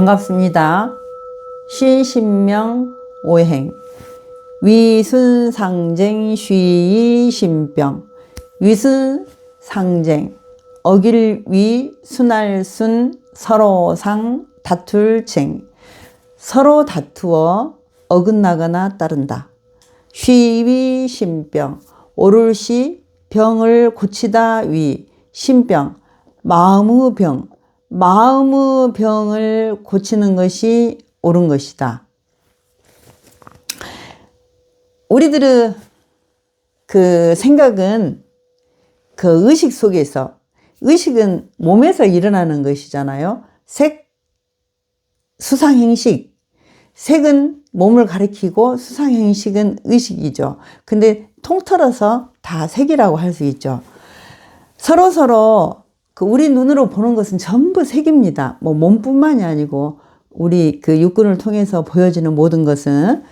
반갑습니다. 시신명 오행 위순상쟁 쉬이신병. 위순상쟁 어길 위 순할순 서로상 다툴쟁. 서로 다투어 어긋나거나 따른다. 쉬위신병 오를시 병을 고치다 위 신병 마음의 병. 마음의 병을 고치는 것이 옳은 것이다. 우리들의 그 생각은 그 의식 속에서, 의식은 몸에서 일어나는 것이잖아요. 색, 수상행식. 색은 몸을 가리키고 수상행식은 의식이죠. 근데 통틀어서 다 색이라고 할 수 있죠. 서로서로 그 우리 눈으로 보는 것은 전부 색입니다. 뭐 몸뿐만이 아니고 우리 그 육군을 통해서 보여지는 모든 것은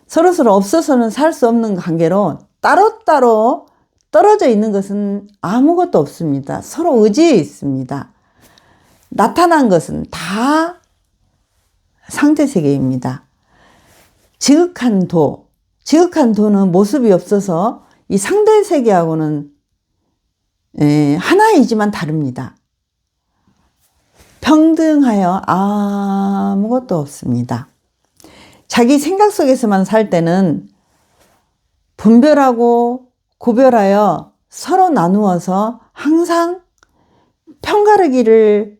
서로서로 없어서는 살 수 없는 관계로 따로따로 떨어져 있는 것은 아무것도 없습니다. 서로 의지해 있습니다. 나타난 것은 다 상대세계입니다. 지극한 도, 지극한 도는 모습이 없어서 이 상대세계하고는 하나이지만 다릅니다. 평등하여 아무것도 없습니다. 자기 생각 속에서만 살 때는 분별하고 구별하여 서로 나누어서 항상 편가르기를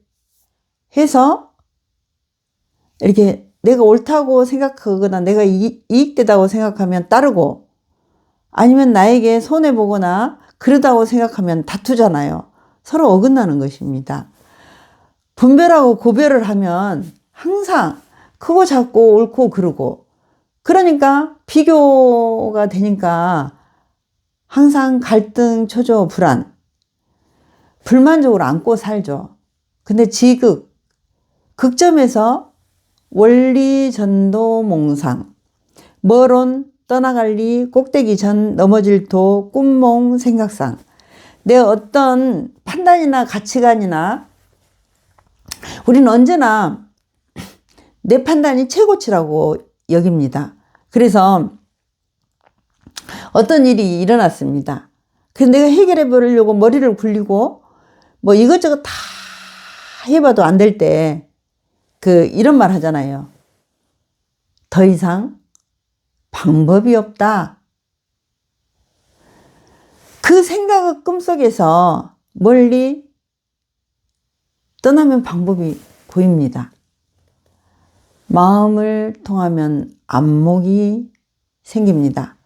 해서 이렇게 내가 옳다고 생각하거나 내가 이익되다고 생각하면 따르고, 아니면 나에게 손해보거나 그러다고 생각하면 다투잖아요. 서로 어긋나는 것입니다. 분별하고 구별을 하면 항상 크고 작고 옳고 그르고, 그러니까 비교가 되니까 항상 갈등, 초조, 불안, 불만족으로 안고 살죠. 근데 지극, 극점에서 원리 전도 몽상, 멀온 떠나갈리 꼭대기 전 넘어질 도 꿈몽 생각상. 내 어떤 판단이나 가치관이나 우리는 언제나 내 판단이 최고치라고 여깁니다. 그래서 어떤 일이 일어났습니다. 그래서 내가 해결해 보려고 머리를 굴리고 뭐 이것저것 다 해봐도 안 될 때 이런 말 하잖아요. 더 이상 방법이 없다. 그 생각의 꿈속에서 멀리 떠나면 방법이 보입니다. 마음을 통하면 안목이 생깁니다.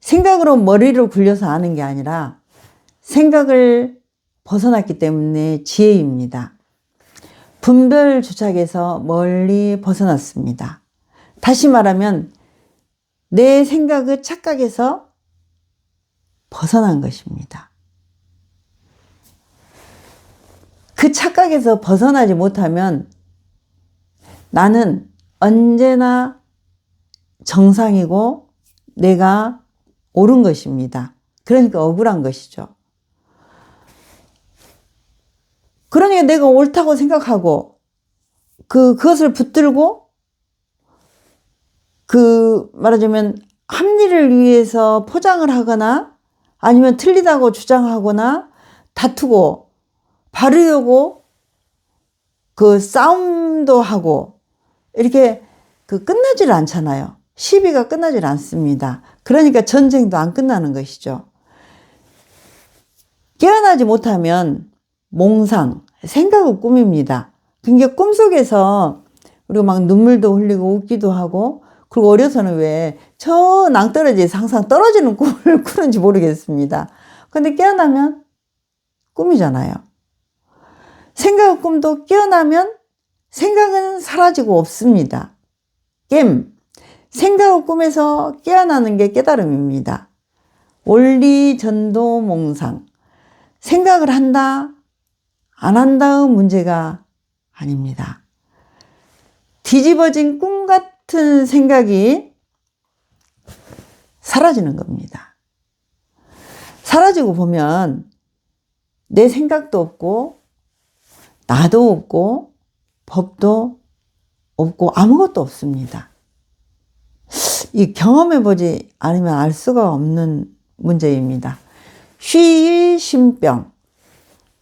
생각으로 머리를 굴려서 아는 게 아니라 생각을 벗어났기 때문에 지혜입니다. 분별 주착에서 멀리 벗어났습니다. 다시 말하면 내 생각의 착각에서 벗어난 것입니다. 그 착각에서 벗어나지 못하면 나는 언제나 정상이고 내가 옳은 것입니다. 그러니까 억울한 것이죠. 그러니까 내가 옳다고 생각하고 그것을 붙들고 말하자면 합리를 위해서 포장을 하거나 아니면 틀리다고 주장하거나 다투고 바르려고 싸움도 하고 이렇게 끝나질 않잖아요. 시비가 끝나질 않습니다. 그러니까 전쟁도 안 끝나는 것이죠. 깨어나지 못하면 몽상, 생각의 꿈입니다. 그러니까 꿈속에서 우리가 막 눈물도 흘리고 웃기도 하고, 그리고 어려서는 왜 저 낭떠러지에서 항상 떨어지는 꿈을 꾸는지 모르겠습니다. 근데 깨어나면 꿈이잖아요. 생각의 꿈도 깨어나면 생각은 사라지고 없습니다. 생각의 꿈에서 깨어나는 게 깨달음입니다. 원리 전도 몽상. 생각을 한다, 안 한다의 문제가 아닙니다. 뒤집어진 꿈 같은 생각이 사라지는 겁니다. 사라지고 보면 내 생각도 없고 나도 없고 법도 없고 아무것도 없습니다. 이 경험해보지 않으면 알 수가 없는 문제입니다. 쉬심병,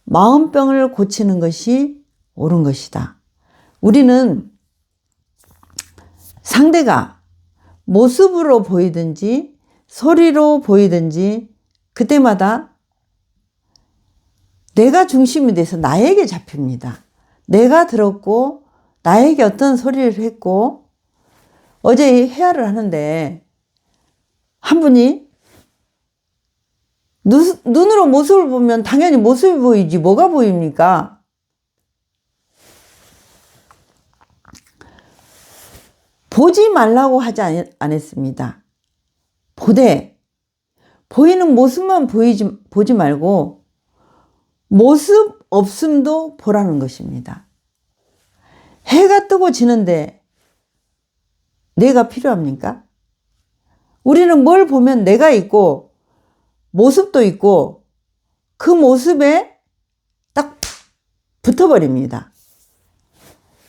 마음병을 고치는 것이 옳은 것이다. 우리는 상대가 모습으로 보이든지 소리로 보이든지 그때마다 내가 중심이 돼서 나에게 잡힙니다. 내가 들었고 나에게 어떤 소리를 했고, 어제 회화를 하는데 한 분이 눈으로 모습을 보면 당연히 모습이 보이지 뭐가 보입니까? 보지 말라고 하지 않았습니다. 보이는 모습만 보지 말고 모습 없음도 보라는 것입니다. 해가 뜨고 지는데 내가 필요합니까? 우리는 뭘 보면 내가 있고 모습도 있고 그 모습에 딱 붙어버립니다.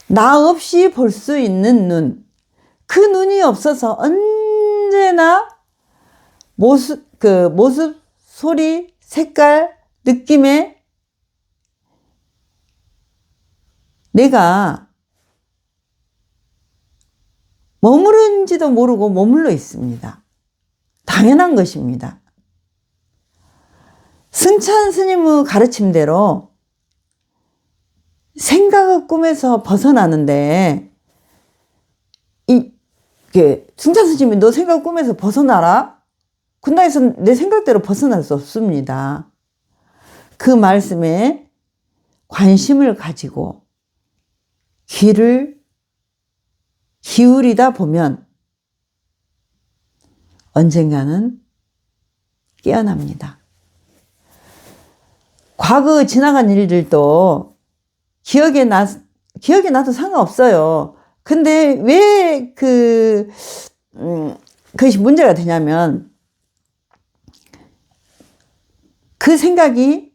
나 없이 볼 수 있는 눈, 그 눈이 없어서 언제나 모습, 소리, 색깔, 느낌에 내가 머무른지도 모르고 머물러 있습니다. 당연한 것입니다. 승찬 스님의 가르침대로 생각의 꿈에서 벗어나는데, 승찬 스님이 너 생각 꿈에서 벗어나라? 군다에서 내 생각대로 벗어날 수 없습니다. 그 말씀에 관심을 가지고 귀를 기울이다 보면 언젠가는 깨어납니다. 과거 지나간 일들도 기억에 나도 상관없어요. 근데 왜 그것이 문제가 되냐면 그 생각이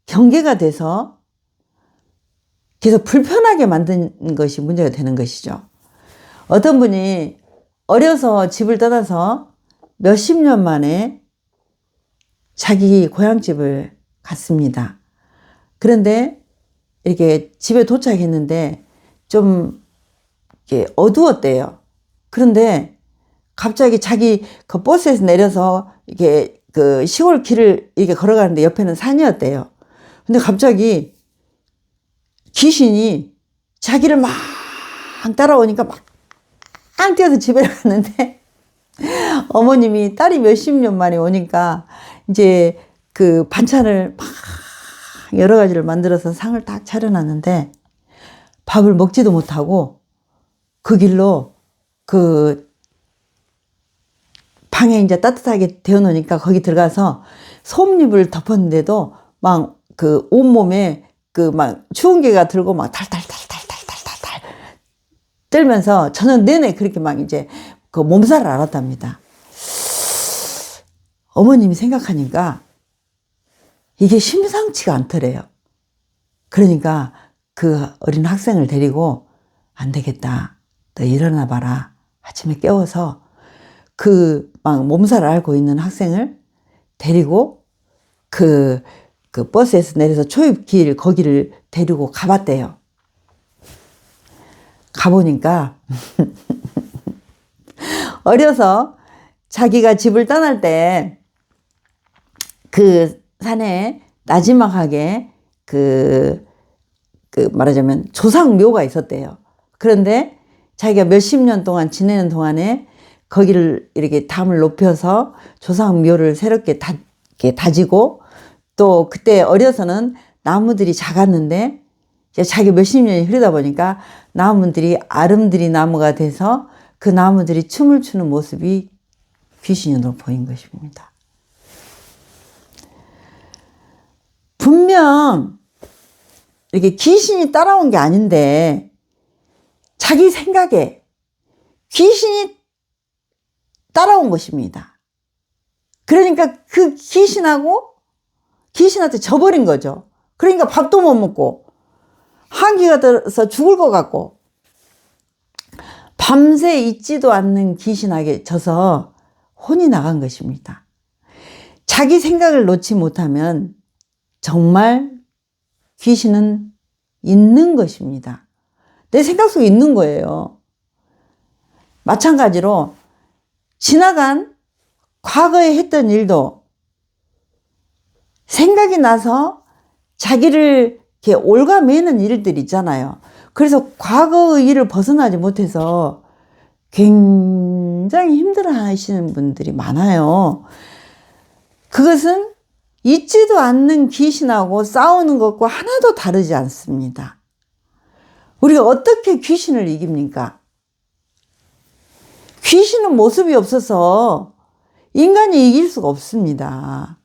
경계가 돼서 계속 불편하게 만든 것이 문제가 되는 것이죠. 어떤 분이 어려서 집을 떠나서 몇십 년 만에 자기 고향집을 갔습니다. 그런데 이렇게 집에 도착했는데 좀 어두웠대요. 그런데 갑자기 자기 그 버스에서 내려서 이렇게 그 시골 길을 이렇게 걸어가는데 옆에는 산이었대요. 근데 갑자기 귀신이 자기를 막 따라오니까 막 뛰어서 집에 갔는데 어머님이 딸이 몇십 년 만에 오니까 이제 그 반찬을 막 여러 가지를 만들어서 상을 딱 차려놨는데 밥을 먹지도 못하고 그 길로 그 방에 이제 따뜻하게 데워놓으니까 거기 들어가서 솜잎을 덮었는데도 막 그 온몸에 그 막 추운 게가 들고 막 탈탈탈탈탈탈탈 떨면서 저는 내내 그렇게 막 이제 그 몸살을 앓았답니다. 어머님이 생각하니까 이게 심상치가 않더래요. 그러니까 그 어린 학생을 데리고 안 되겠다. 너 일어나 봐라. 아침에 깨워서 그 막 몸살을 앓고 있는 학생을 데리고 그 버스에서 내려서 초입길 거기를 데리고 가봤대요. 가보니까 어려서 자기가 집을 떠날 때 그 산에 나지막하게 말하자면 조상묘가 있었대요. 그런데 자기가 몇십 년 동안 지내는 동안에 거기를 이렇게 담을 높여서 조상묘를 새롭게 다지고 또 그때 어려서는 나무들이 작았는데 자기가 몇십 년이 흐르다 보니까 나무들이 아름드리 나무가 돼서 그 나무들이 춤을 추는 모습이 귀신이 눈으로 보인 것입니다. 분명 이렇게 귀신이 따라온 게 아닌데 자기 생각에 귀신이 따라온 것입니다. 그러니까 그 귀신한테 져버린 거죠. 그러니까 밥도 못 먹고 한기가 들어서 죽을 것 같고 밤새 잊지도 않는 귀신에게 져서 혼이 나간 것입니다. 자기 생각을 놓지 못하면 정말 귀신은 있는 것입니다. 내 생각 속에 있는 거예요. 마찬가지로 지나간 과거에 했던 일도 생각이 나서 자기를 이렇게 옭아매는 일들 있잖아요. 그래서 과거의 일을 벗어나지 못해서 굉장히 힘들어 하시는 분들이 많아요. 그것은 잊지도 않는 귀신하고 싸우는 것과 하나도 다르지 않습니다. 우리가 어떻게 귀신을 이깁니까? 귀신은 모습이 없어서 인간이 이길 수가 없습니다.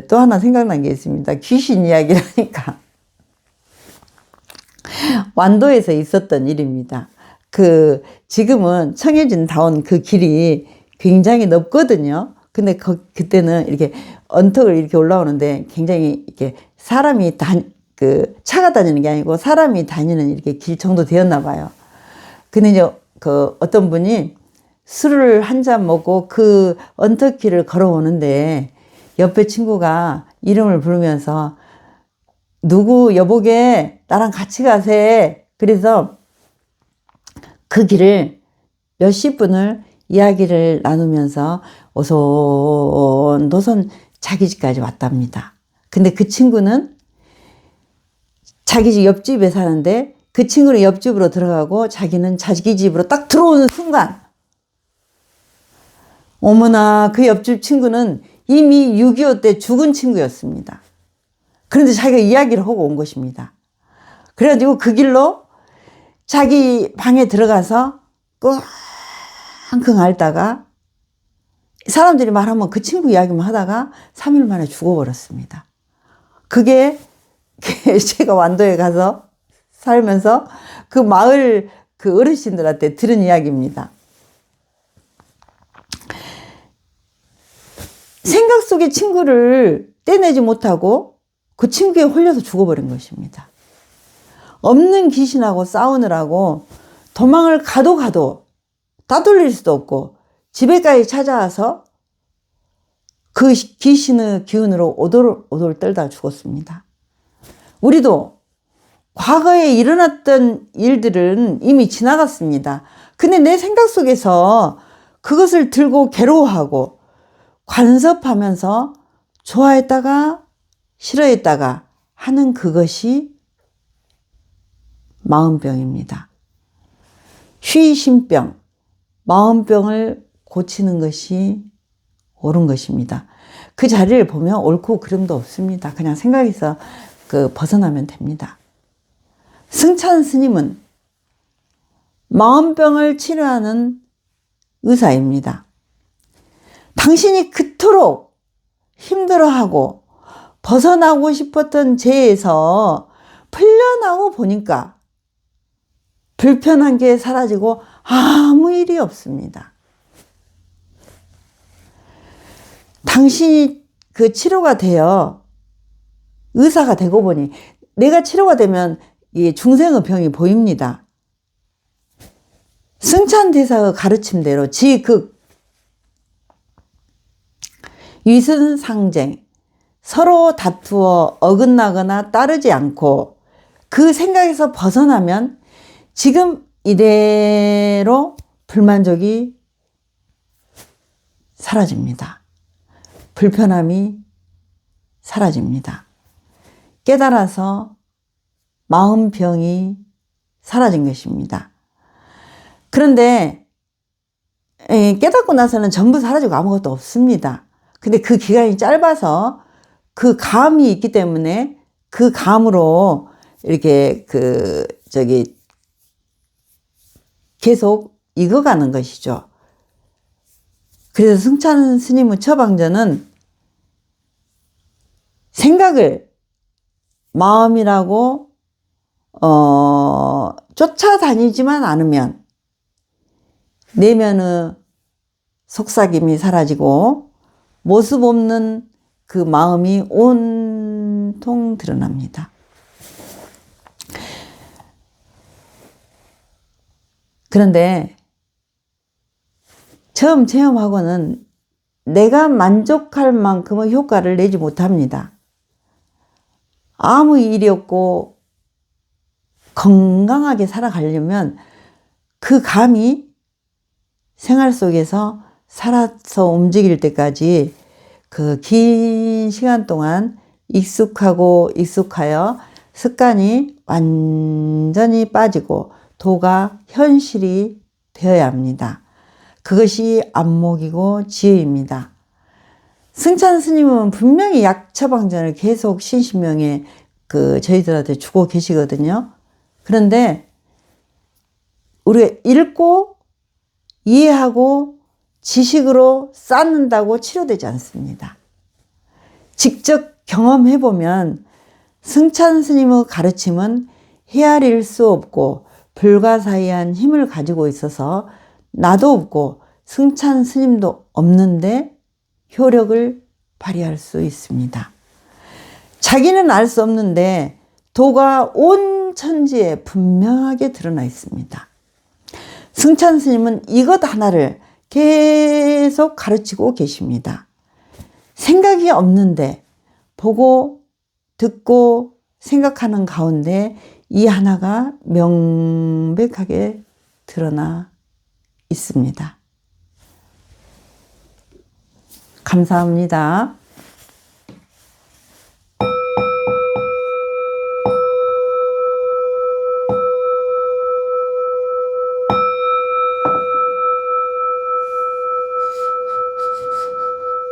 또 하나 생각난 게 있습니다. 귀신 이야기라니까. 완도에서 있었던 일입니다. 지금은 청해진다운 그 길이 굉장히 넓거든요. 근데 그때는 이렇게 언덕을 이렇게 올라오는데 굉장히 이렇게 사람이 차가 다니는 게 아니고 사람이 다니는 이렇게 길 정도 되었나 봐요. 근데 이제 어떤 분이 술을 한 잔 먹고 그 언덕길을 걸어오는데 옆에 친구가 이름을 부르면서 누구 여보게 나랑 같이 가세. 그래서 그 길을 몇십 분을 이야기를 나누면서 오손도손 자기 집까지 왔답니다. 근데 그 친구는 자기 집 옆집에 사는데 그 친구는 옆집으로 들어가고 자기는 자기 집으로 딱 들어오는 순간 어머나 그 옆집 친구는 이미 6.25 때 죽은 친구였습니다. 그런데 자기가 이야기를 하고 온 것입니다. 그래가지고 그 길로 자기 방에 들어가서 끙끙 앓다가 사람들이 말하면 그 친구 이야기만 하다가 3일 만에 죽어버렸습니다. 그게 제가 완도에 가서 살면서 그 마을 그 어르신들한테 들은 이야기입니다. 생각 속의 친구를 떼내지 못하고 그 친구에 홀려서 죽어버린 것입니다. 없는 귀신하고 싸우느라고 도망을 가도 따돌릴 수도 없고 집에까지 찾아와서 그 귀신의 기운으로 오돌오돌 떨다 죽었습니다. 우리도 과거에 일어났던 일들은 이미 지나갔습니다. 근데 내 생각 속에서 그것을 들고 괴로워하고 관섭하면서 좋아했다가 싫어했다가 하는 그것이 마음병입니다. 쉬심병, 마음병을 고치는 것이 옳은 것입니다. 그 자리를 보면 옳고 그름도 없습니다. 그냥 생각에서 벗어나면 됩니다. 승찬 스님은 마음병을 치료하는 의사입니다. 당신이 그토록 힘들어하고 벗어나고 싶었던 죄에서 풀려나고 보니까 불편한 게 사라지고 아무 일이 없습니다. 당신이 그 치료가 되어 의사가 되고 보니 내가 치료가 되면 이 중생의 병이 보입니다. 승찬대사의 가르침대로 지극 위선상쟁 서로 다투어 어긋나거나 따르지 않고 그 생각에서 벗어나면 지금 이대로 불만족이 사라집니다. 불편함이 사라집니다. 깨달아서 마음병이 사라진 것입니다. 그런데 깨닫고 나서는 전부 사라지고 아무것도 없습니다. 근데 그 기간이 짧아서 그 감이 있기 때문에 그 감으로 이렇게 계속 익어가는 것이죠. 그래서 승찬 스님의 처방전은 생각을 마음이라고 쫓아다니지만 않으면 내면의 속삭임이 사라지고 모습 없는 그 마음이 온통 드러납니다. 그런데 처음 체험하고는 내가 만족할 만큼의 효과를 내지 못합니다. 아무 일이 없고 건강하게 살아가려면 그 감이 생활 속에서 살아서 움직일 때까지 그 긴 시간 동안 익숙하여 습관이 완전히 빠지고 도가 현실이 되어야 합니다. 그것이 안목이고 지혜입니다. 승찬 스님은 분명히 약 처방전을 계속 신신명에 저희들한테 주고 계시거든요. 그런데 우리가 읽고 이해하고 지식으로 쌓는다고 치료되지 않습니다. 직접 경험해보면 승찬 스님의 가르침은 헤아릴 수 없고 불가사의한 힘을 가지고 있어서 나도 없고 승찬 스님도 없는데 효력을 발휘할 수 있습니다. 자기는 알 수 없는데 도가 온 천지에 분명하게 드러나 있습니다. 승찬 스님은 이것 하나를 계속 가르치고 계십니다. 생각이 없는데 보고 듣고 생각하는 가운데 이 하나가 명백하게 드러나 있습니다. 감사합니다.